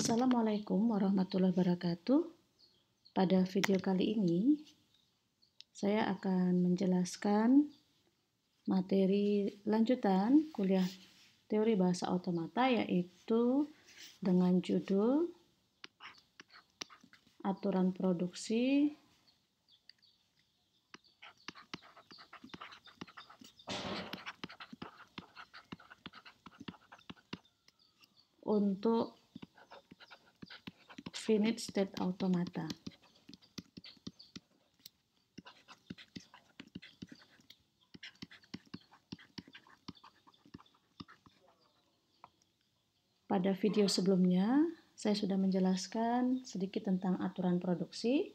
Assalamualaikum warahmatullahi wabarakatuh. Pada video kali ini, saya akan menjelaskan materi lanjutan kuliah teori bahasa otomata, yaitu dengan judul Aturan Produksi untuk finite state automata. Pada video sebelumnya, saya sudah menjelaskan sedikit tentang aturan produksi,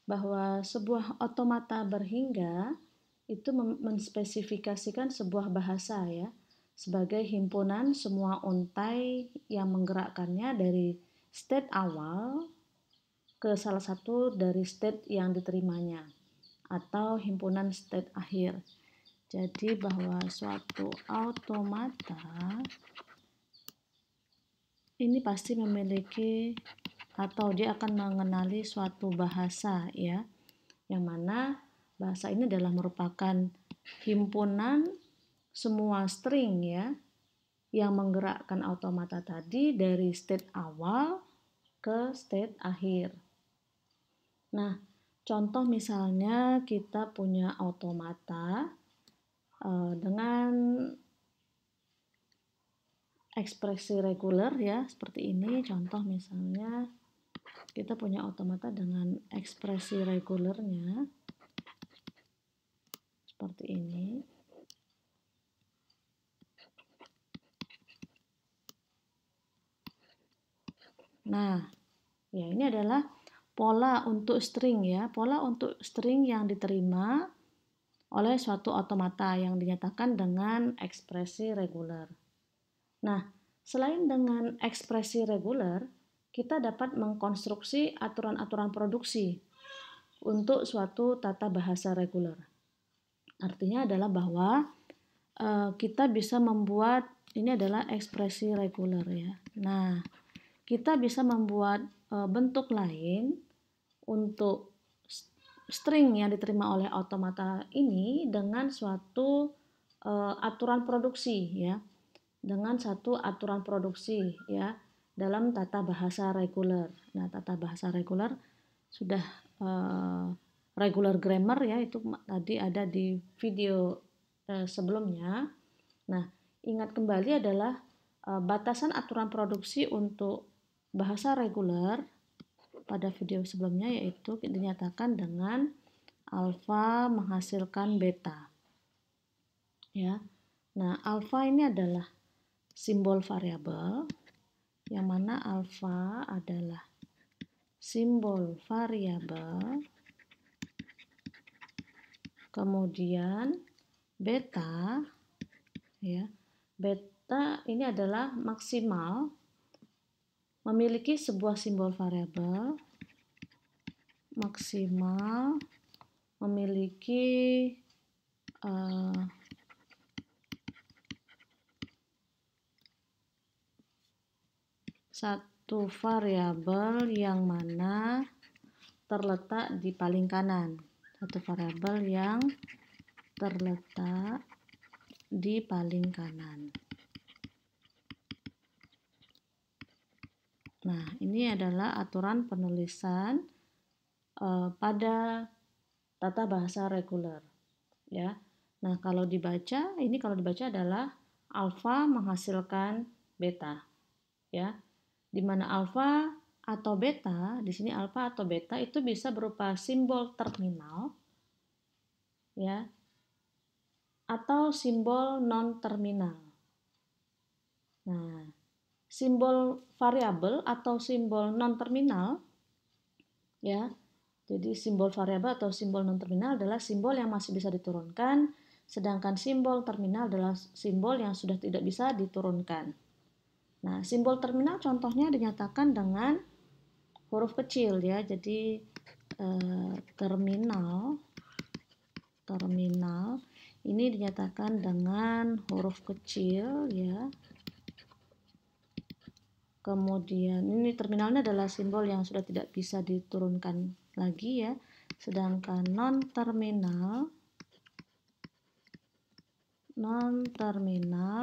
bahwa sebuah otomata berhingga itu menspesifikasikan sebuah bahasa ya, sebagai himpunan semua untai yang menggerakkannya dari state awal ke salah satu dari state yang diterimanya, atau himpunan state akhir. Jadi bahwa suatu automata ini pasti memiliki atau dia akan mengenali suatu bahasa ya, yang mana bahasa ini adalah merupakan himpunan semua string ya, yang menggerakkan automata tadi dari state awal ke state akhir. Nah, contoh misalnya kita punya automata dengan ekspresi reguler ya, seperti ini. Contoh misalnya kita punya automata dengan ekspresi regulernya seperti ini. Nah, ya ini adalah pola untuk string ya, pola untuk string yang diterima oleh suatu automata yang dinyatakan dengan ekspresi reguler. Nah, selain dengan ekspresi reguler, kita dapat mengkonstruksi aturan-aturan produksi untuk suatu tata bahasa reguler. Artinya adalah bahwa kita bisa membuat, ini adalah ekspresi reguler ya. Nah, kita bisa membuat bentuk lain untuk string yang diterima oleh automata ini dengan suatu aturan produksi ya, dengan satu aturan produksi ya dalam tata bahasa reguler. Nah, tata bahasa reguler sudah regular grammar ya, itu tadi ada di video sebelumnya. Nah, ingat kembali adalah batasan aturan produksi untuk bahasa reguler pada video sebelumnya, yaitu dinyatakan dengan alfa menghasilkan beta ya. Nah, alfa ini adalah simbol variabel, yang mana alfa adalah simbol variabel, kemudian beta ya, beta ini adalah maksimal memiliki sebuah simbol variabel, maksimal memiliki satu variabel yang mana terletak di paling kanan, satu variabel yang terletak di paling kanan. Nah, ini adalah aturan penulisan pada tata bahasa reguler ya. Nah, kalau dibaca adalah alfa menghasilkan beta ya. Di mana alfa atau beta, di sini alfa atau beta itu bisa berupa simbol terminal ya, atau simbol non terminal. Nah, simbol variabel atau simbol non terminal ya. Jadi simbol variabel atau simbol non terminal adalah simbol yang masih bisa diturunkan, sedangkan simbol terminal adalah simbol yang sudah tidak bisa diturunkan. Nah, simbol terminal contohnya dinyatakan dengan huruf kecil ya. Jadi terminal ini dinyatakan dengan huruf kecil ya. Kemudian ini terminalnya adalah simbol yang sudah tidak bisa diturunkan lagi ya. Sedangkan non-terminal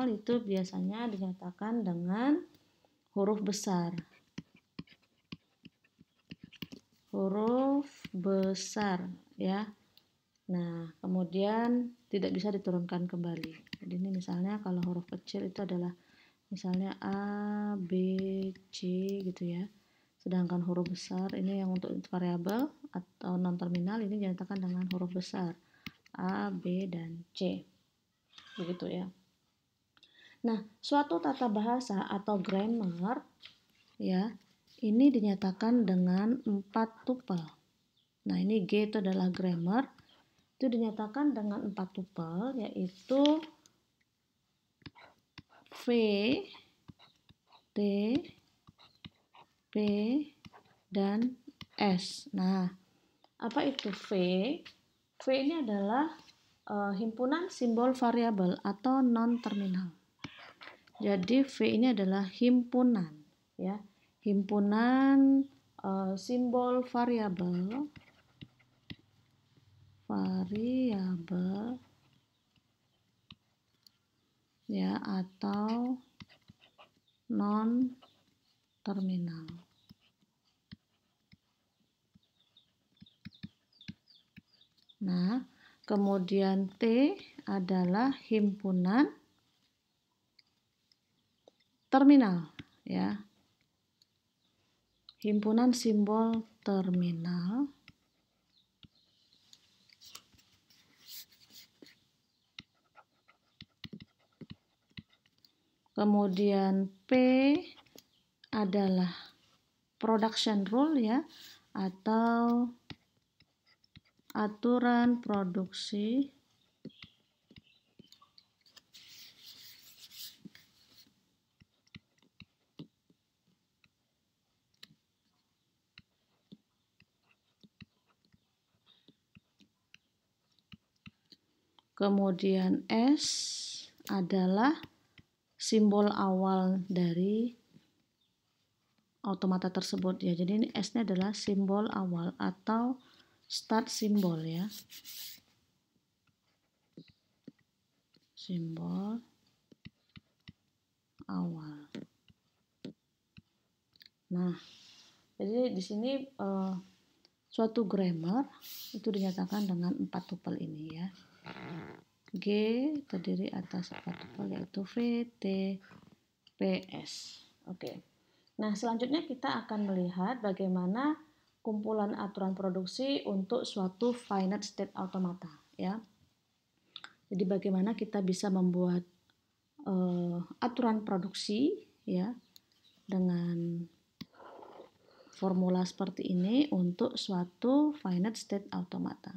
itu biasanya dinyatakan dengan huruf besar. Huruf besar ya. Nah, kemudian tidak bisa diturunkan kembali. Jadi ini misalnya kalau huruf kecil itu adalah misalnya A, B, C gitu ya. Sedangkan huruf besar ini yang untuk variabel atau non-terminal ini dinyatakan dengan huruf besar A, B, dan C. Begitu ya. Nah, suatu tata bahasa atau grammar ya, ini dinyatakan dengan 4 tupel. Nah, ini G itu adalah grammar. Itu dinyatakan dengan 4 tupel, yaitu V, T, P, dan S. Nah, apa itu V? V ini adalah himpunan simbol variabel atau non-terminal. Jadi V ini adalah himpunan, ya, himpunan simbol variabel ya atau non terminal. Nah, kemudian T adalah himpunan terminal ya. Himpunan simbol terminal. Kemudian P adalah production rule ya atau aturan produksi. Kemudian S adalah simbol awal dari automata tersebut ya. Jadi ini S-nya adalah simbol awal atau start simbol ya. Simbol awal. Nah, jadi di sini suatu grammar itu dinyatakan dengan 4 tupel ini ya. G terdiri atas 4 tupel yaitu V, T, P, S. Oke. Nah, selanjutnya kita akan melihat bagaimana kumpulan aturan produksi untuk suatu finite state automata ya. Jadi bagaimana kita bisa membuat aturan produksi ya dengan formula seperti ini untuk suatu finite state automata.